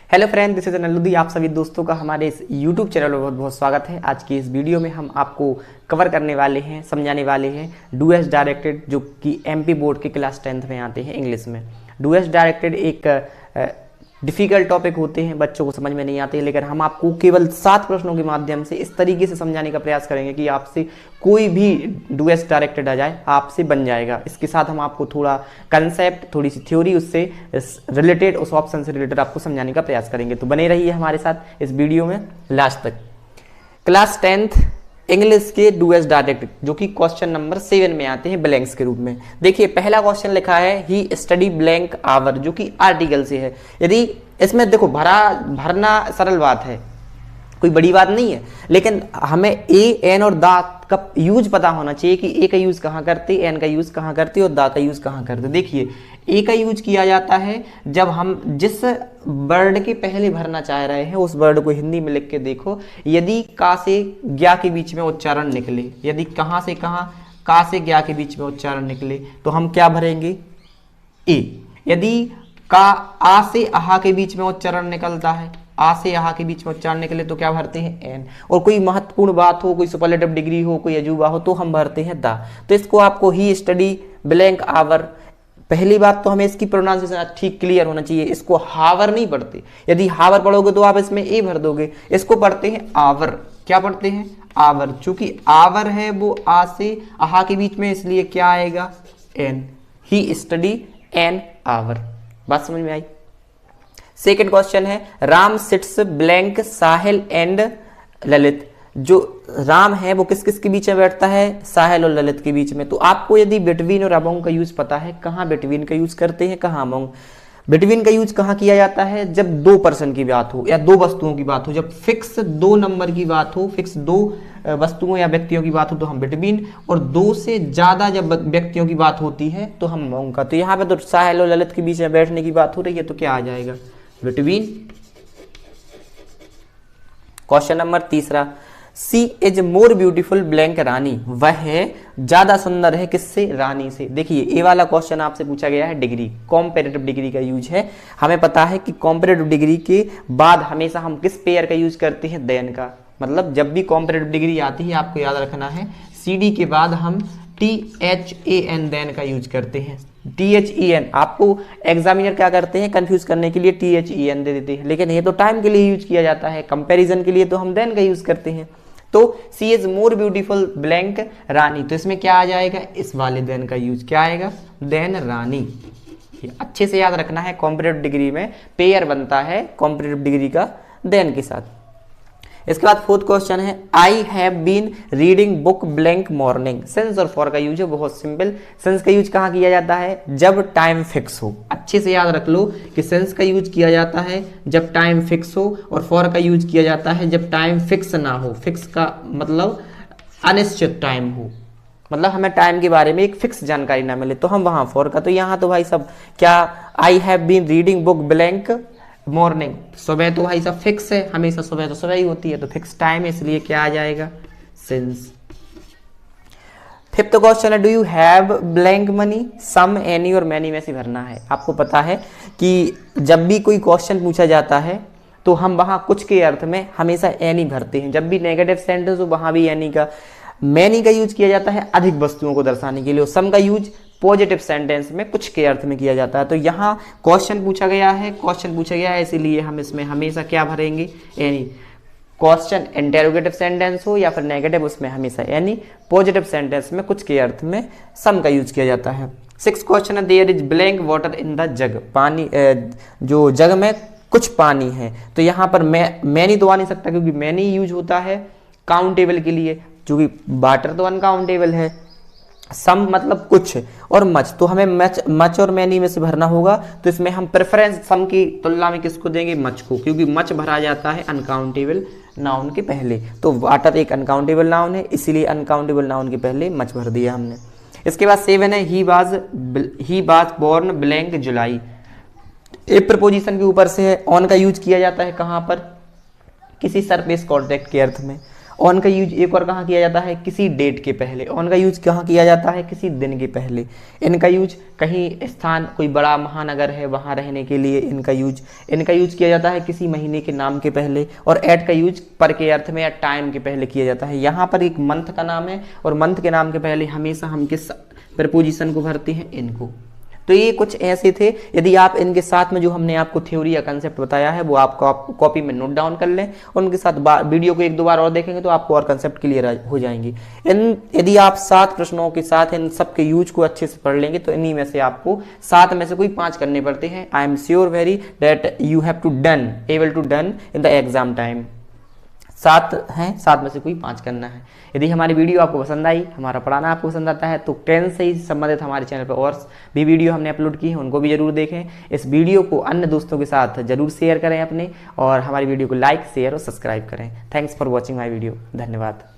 Hello friend, this is नल्लुदी। आप सभी दोस्तों का हमारे इस यूट्यूब चैनल में बहुत बहुत स्वागत है। आज की इस वीडियो में हम आपको कवर करने वाले हैं, समझाने वाले हैं डू एस डायरेक्टेड, जो कि एमपी बोर्ड के क्लास 10th में आते हैं इंग्लिश में। डू एस डायरेक्टेड एक डिफ़िकल्ट टॉपिक होते हैं, बच्चों को समझ में नहीं आते, लेकिन हम आपको केवल 7 प्रश्नों के माध्यम से इस तरीके से समझाने का प्रयास करेंगे कि आपसे कोई भी डू एस डायरेक्टेड आ जाए आपसे बन जाएगा। इसके साथ हम आपको थोड़ा कंसेप्ट, थोड़ी सी थ्योरी उससे रिलेटेड, उस ऑप्शन से रिलेटेड आपको समझाने का प्रयास करेंगे। तो बने रहिए हमारे साथ इस वीडियो में लास्ट तक। क्लास 10th इंग्लिश के डू एस डायरेक्टेड, जो कि क्वेश्चन नंबर 7 में आते हैं ब्लैंक्स के रूप में। देखिए, पहला क्वेश्चन लिखा है ही स्टडी ब्लैंक आवर, जो कि आर्टिकल से है। यदि इसमें देखो भरना सरल बात है, कोई बड़ी बात नहीं है, लेकिन हमें ए, एन और दा का यूज पता होना चाहिए कि ए का यूज कहाँ करते, एन का यूज कहाँ करते और दा का यूज कहाँ करते। देखिए, ए का यूज किया जाता है जब हम जिस वर्ड के पहले भरना चाह रहे हैं उस वर्ड को हिंदी में लिख के देखो। यदि का से ज्ञा के बीच में उच्चारण निकले, यदि कहाँ से कहाँ का से ज्ञा के बीच में उच्चारण निकले तो हम क्या भरेंगे? ए। यदि का आ से आहा के बीच में उच्चारण निकलता है, आ से आहा के बीच में उच्चारण निकले तो क्या भरते हैं? एन। और कोई महत्वपूर्ण बात हो, कोई सुपरलेटिव डिग्री हो, कोई अजूबा हो तो हम भरते हैं दा। तो इसको आपको ही स्टडी ब्लैंक आवर, पहली बात तो हमें इसकी प्रोनाउंसिएशन ठीक क्लियर होना चाहिए। इसको हावर नहीं पढ़ते, यदि हावर पढ़ोगे तो आप इसमें ए भर दोगे। इसको पढ़ते हैं आवर। क्या पढ़ते हैं? आवर। चूंकि आवर है वो आ से आहा के बीच में, इसलिए क्या आएगा? An. He study an hour. बात समझ में आई? सेकेंड क्वेश्चन है Ram sits blank Sahil and Lalit. जो राम है वो किस किस के बीच में बैठता है? साहिल और ललित के बीच में। तो आपको यदि बिटवीन और अमंग का यूज पता है, कहाँ बिटवीन का यूज करते हैं, कहाँ अमंग। बिटवीन का यूज कहाँ किया जाता है? जब 2 पर्सन की बात हो या 2 वस्तुओं की बात हो, जब फिक्स 2 नंबर की बात हो, फिक्स 2 वस्तुओं या व्यक्तियों की बात हो तो हम बिटवीन, और 2 से ज्यादा जब व्यक्तियों की बात होती है तो हम अमंग का। तो यहाँ पे तो साहिल और ललित के बीच में बैठने की बात हो रही है तो क्या आ जाएगा? बिटवीन। क्वेश्चन नंबर तीसरा, सी इज मोर ब्यूटीफुल ब्लैंक रानी। वह ज्यादा सुंदर है किससे? रानी से। देखिए, ये वाला क्वेश्चन आपसे पूछा गया है डिग्री, कॉम्पेरेटिव डिग्री का यूज है। हमें पता है कि कॉम्पेरेटिव डिग्री के बाद हमेशा हम किस पेयर का यूज करते हैं? देन का। मतलब जब भी कॉम्पेरेटिव डिग्री आती है आपको याद रखना है CD के बाद हम THAN देन का यूज करते हैं। THEN आपको एग्जामिनर क्या करते हैं? कंफ्यूज करने के लिए THEN दे देते हैं, लेकिन ये तो टाइम के लिए यूज किया जाता है, कंपैरिजन के लिए तो हम देन का यूज करते हैं। तो सी इज मोर ब्यूटीफुल ब्लैंक रानी, तो इसमें क्या आ जाएगा? इस वाले देन का यूज क्या आएगा? देन रानी। ये अच्छे से याद रखना है, कॉम्पिटिटिव डिग्री में पेयर बनता है कॉम्पिटिटिव डिग्री का देन के साथ। इसके बाद फोर्थ क्वेश्चन है I have been reading book blank morning. Since और फॉर का यूज है बहुत सिंपल। सेंस का यूज कहाँ किया जाता है? जब टाइम फिक्स हो। अच्छे से याद रख लो कि सेंस का यूज किया जाता है जब टाइम फिक्स हो, और फॉर का यूज किया जाता है जब टाइम फिक्स ना हो। फिक्स का मतलब अनिश्चित टाइम हो, मतलब हमें टाइम के बारे में एक फिक्स जानकारी ना मिले तो हम वहां फॉर का। तो यहाँ तो भाई सब क्या, I have been reading book blank morning, सुबह तो भाई सब फिक्स है, हमेशा सुबह तो सुबह ही होती है, तो फिक्स टाइम है, इसलिए क्या आ जाएगा? सिंस। फिफ्थ क्वेश्चन है do you have blank money, some, any और मैनी में से भरना है। आपको पता है कि जब भी कोई क्वेश्चन पूछा जाता है तो हम वहां कुछ के अर्थ में हमेशा एनी भरते हैं। जब भी नेगेटिव सेंटेंस हो वहां भी एनी का। मैनी का यूज किया जाता है अधिक वस्तुओं को दर्शाने के लिए, और सम का यूज पॉजिटिव सेंटेंस में कुछ के अर्थ में किया जाता है। तो यहाँ क्वेश्चन पूछा गया है, इसीलिए हम इसमें हमेशा क्या भरेंगे? एनी। क्वेश्चन इंटेरोगेटिव सेंटेंस हो या फिर नेगेटिव, उसमें हमेशा एनी। पॉजिटिव सेंटेंस में कुछ के अर्थ में सम का यूज किया जाता है। 6th क्वेश्चन है there is blank water in the jug. पानी, जो जग में कुछ पानी है। तो यहाँ पर मैनी तो आ नहीं सकता क्योंकि मैनी यूज होता है काउंटेबल के लिए, जो कि वाटर तो अनकाउंटेबल है। सम मतलब कुछ, और मच, तो हमें मच और मैनी में से भरना होगा। तो इसमें हम प्रेफरेंस सम की तुलना में किसको देंगे? मच को, क्योंकि मच भरा जाता है अनकाउंटेबल नाउन के पहले। तो वाटर एक अनकाउंटेबल नाउन है, इसीलिए अनकाउंटेबल नाउन के पहले मच भर दिया हमने। इसके बाद 7 है he was born blank July. A preposition के ऊपर से है, ऑन का यूज किया जाता है कहाँ पर? किसी सरफेस कॉन्टेक्ट के अर्थ में। ऑन का यूज एक और कहाँ किया जाता है, किसी डेट के पहले। ऑन का यूज कहाँ किया जाता है, किसी दिन के पहले। इनका यूज कहीं स्थान, कोई बड़ा महानगर है वहाँ रहने के लिए इनका यूज किया जाता है किसी महीने के नाम के पहले। और एट का यूज पर के अर्थ में या टाइम के पहले किया जाता है। यहाँ पर एक मंथ का नाम है और मंथ के नाम के पहले हमेशा हम किस प्रपोजिशन को भरते हैं, इनको। तो ये कुछ ऐसे थे। यदि आप इनके साथ में जो हमने आपको थ्योरी या कंसेप्ट बताया है वो आप कॉपी में नोट डाउन कर लें और उनके साथ वीडियो को 1-2 बार और देखेंगे तो आपको और कंसेप्ट क्लियर हो जाएंगे। यदि आप 7 प्रश्नों के साथ इन सब के यूज को अच्छे से पढ़ लेंगे तो इन्हीं में से आपको 7 में से कोई 5 करने पड़ते हैं। I am sure very that you have to able to done in the exam time. 7 हैं, 7 में से कोई 5 करना है। यदि हमारी वीडियो आपको पसंद आई, हमारा पढ़ाना आपको पसंद आता है तो टेंथ से ही संबंधित हमारे चैनल पर और भी वीडियो हमने अपलोड की है, उनको भी जरूर देखें। इस वीडियो को अन्य दोस्तों के साथ जरूर शेयर करें अपने, और हमारी वीडियो को लाइक, शेयर और सब्सक्राइब करें। Thanks for watching my video. धन्यवाद।